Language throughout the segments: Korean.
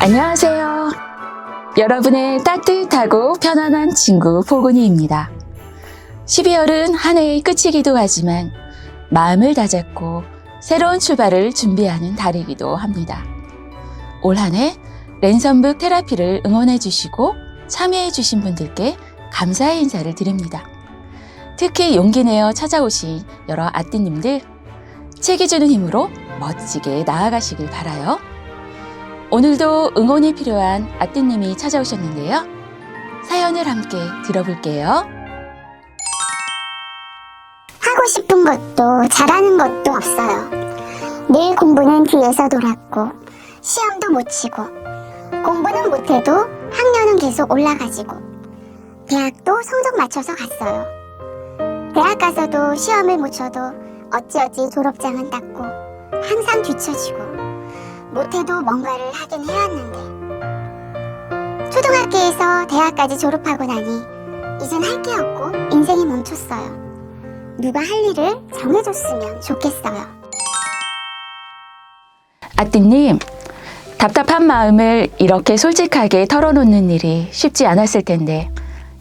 안녕하세요. 여러분의 따뜻하고 편안한 친구 포근이입니다. 12월은 한 해의 끝이기도 하지만 마음을 다잡고 새로운 출발을 준비하는 달이기도 합니다. 올 한 해 랜선북 테라피를 응원해 주시고 참여해 주신 분들께 감사의 인사를 드립니다. 특히 용기 내어 찾아오신 여러 아띠님들, 책이 주는 힘으로 멋지게 나아가시길 바라요. 오늘도 응원이 필요한 아띠님이 찾아오셨는데요. 사연을 함께 들어볼게요. 하고 싶은 것도 잘하는 것도 없어요. 늘 공부는 뒤에서 돌았고 시험도 못 치고 공부는 못해도 학년은 계속 올라가지고 대학도 성적 맞춰서 갔어요. 대학 가서도 시험을 못 쳐도 어찌어찌 졸업장은 땄고 항상 뒤처지고 못해도 뭔가를 하긴 해왔는데 초등학교에서 대학까지 졸업하고 나니 이젠 할 게 없고 인생이 멈췄어요. 누가 할 일을 정해줬으면 좋겠어요. 아띠님, 답답한 마음을 이렇게 솔직하게 털어놓는 일이 쉽지 않았을 텐데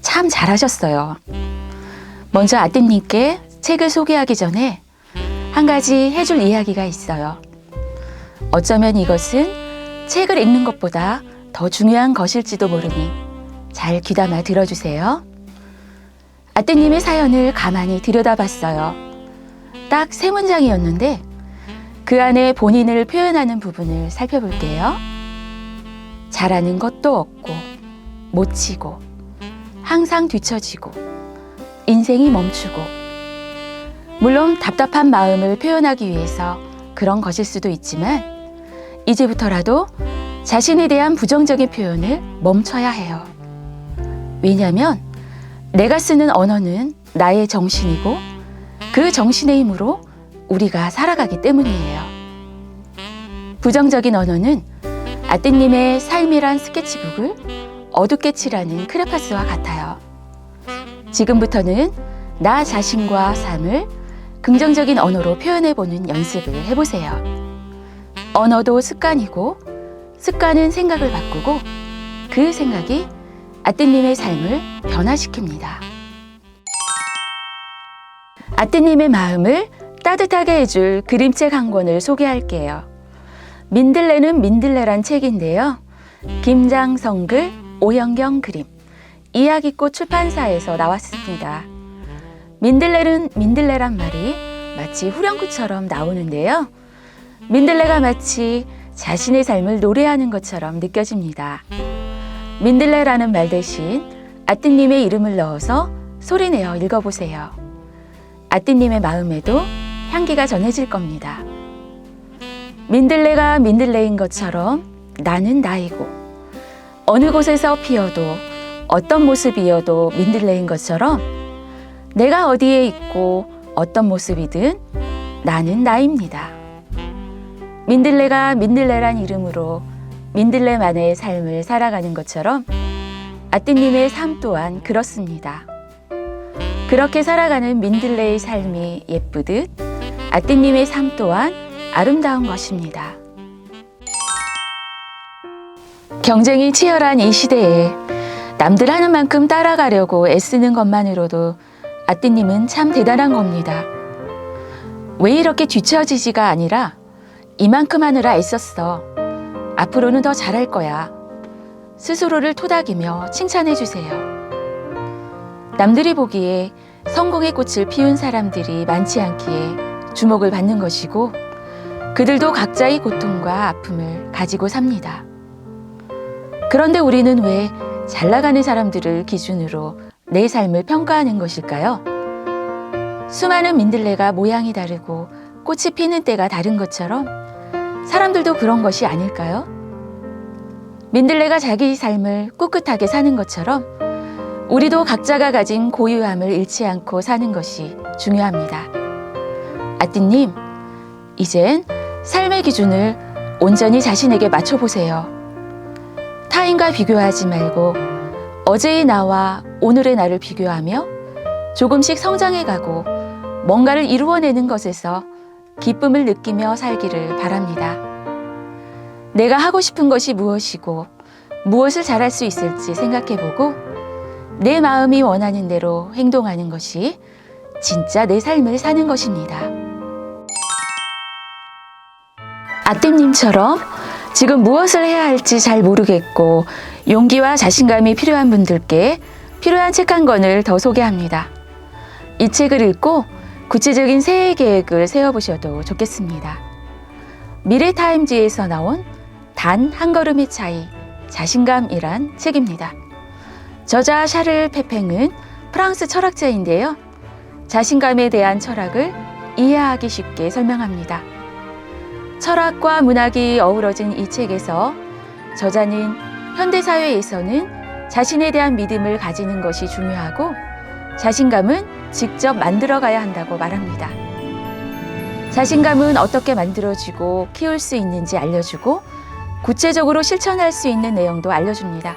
참 잘하셨어요. 먼저 아띠님께 책을 소개하기 전에 한 가지 해줄 이야기가 있어요. 어쩌면 이것은 책을 읽는 것보다 더 중요한 것일지도 모르니 잘 귀담아 들어주세요. 아띠님의 사연을 가만히 들여다봤어요. 딱 3문장이었는데 그 안에 본인을 표현하는 부분을 살펴볼게요. 잘하는 것도 없고 못 치고 항상 뒤처지고 인생이 멈추고. 물론 답답한 마음을 표현하기 위해서 그런 것일 수도 있지만 이제부터라도 자신에 대한 부정적인 표현을 멈춰야 해요. 왜냐하면 내가 쓰는 언어는 나의 정신이고 그 정신의 힘으로 우리가 살아가기 때문이에요. 부정적인 언어는 아띠님의 삶이란 스케치북을 어둡게 칠하는 크레파스와 같아요. 지금부터는 나 자신과 삶을 긍정적인 언어로 표현해보는 연습을 해보세요. 언어도 습관이고 습관은 생각을 바꾸고 그 생각이 아띠님의 삶을 변화시킵니다. 아띠님의 마음을 따뜻하게 해줄 그림책 한 권을 소개할게요. 민들레는 민들레란 책인데요. 김장성 글, 오영경 그림, 이야기꽃 출판사에서 나왔습니다. 민들레는 민들레란 말이 마치 후렴구처럼 나오는데요. 민들레가 마치 자신의 삶을 노래하는 것처럼 느껴집니다. 민들레라는 말 대신 아띠님의 이름을 넣어서 소리내어 읽어보세요. 아띠님의 마음에도 향기가 전해질 겁니다. 민들레가 민들레인 것처럼 나는 나이고 어느 곳에서 피어도 어떤 모습이어도 민들레인 것처럼 내가 어디에 있고 어떤 모습이든 나는 나입니다. 민들레가 민들레란 이름으로 민들레만의 삶을 살아가는 것처럼 아띠님의 삶 또한 그렇습니다. 그렇게 살아가는 민들레의 삶이 예쁘듯 아띠님의 삶 또한 아름다운 것입니다. 경쟁이 치열한 이 시대에 남들 하는 만큼 따라가려고 애쓰는 것만으로도 아띠님은 참 대단한 겁니다. 왜 이렇게 뒤처지지가 아니라 이만큼 하느라 애썼어. 앞으로는 더 잘할 거야. 스스로를 토닥이며 칭찬해 주세요. 남들이 보기에 성공의 꽃을 피운 사람들이 많지 않기에 주목을 받는 것이고 그들도 각자의 고통과 아픔을 가지고 삽니다. 그런데 우리는 왜 잘 나가는 사람들을 기준으로 내 삶을 평가하는 것일까요? 수많은 민들레가 모양이 다르고 꽃이 피는 때가 다른 것처럼 사람들도 그런 것이 아닐까요? 민들레가 자기 삶을 꿋꿋하게 사는 것처럼 우리도 각자가 가진 고유함을 잃지 않고 사는 것이 중요합니다. 아띠님, 이젠 삶의 기준을 온전히 자신에게 맞춰보세요. 타인과 비교하지 말고 어제의 나와 오늘의 나를 비교하며 조금씩 성장해가고 뭔가를 이루어내는 것에서 기쁨을 느끼며 살기를 바랍니다. 내가 하고 싶은 것이 무엇이고 무엇을 잘할 수 있을지 생각해보고 내 마음이 원하는 대로 행동하는 것이 진짜 내 삶을 사는 것입니다. 아띠님처럼 지금 무엇을 해야 할지 잘 모르겠고 용기와 자신감이 필요한 분들께 필요한 책 한 권을 더 소개합니다. 이 책을 읽고 구체적인 새해 계획을 세워보셔도 좋겠습니다. 미래타임즈에서 나온 단 한 걸음의 차이, 자신감이란 책입니다. 저자 샤를 페팽은 프랑스 철학자인데요. 자신감에 대한 철학을 이해하기 쉽게 설명합니다. 철학과 문학이 어우러진 이 책에서 저자는 현대사회에서는 자신에 대한 믿음을 가지는 것이 중요하고 자신감은 직접 만들어가야 한다고 말합니다. 자신감은 어떻게 만들어지고 키울 수 있는지 알려주고 구체적으로 실천할 수 있는 내용도 알려줍니다.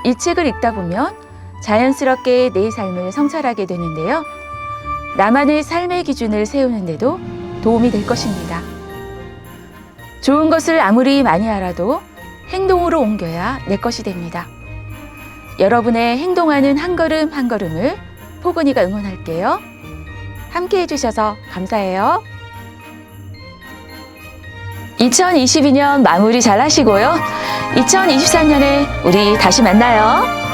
이 책을 읽다 보면 자연스럽게 내 삶을 성찰하게 되는데요. 나만의 삶의 기준을 세우는데도 도움이 될 것입니다. 좋은 것을 아무리 많이 알아도 행동으로 옮겨야 내 것이 됩니다. 여러분의 행동하는 한 걸음 한 걸음을 포근이가 응원할게요. 함께 해주셔서 감사해요. 2022년 마무리 잘 하시고요. 2023년에 우리 다시 만나요.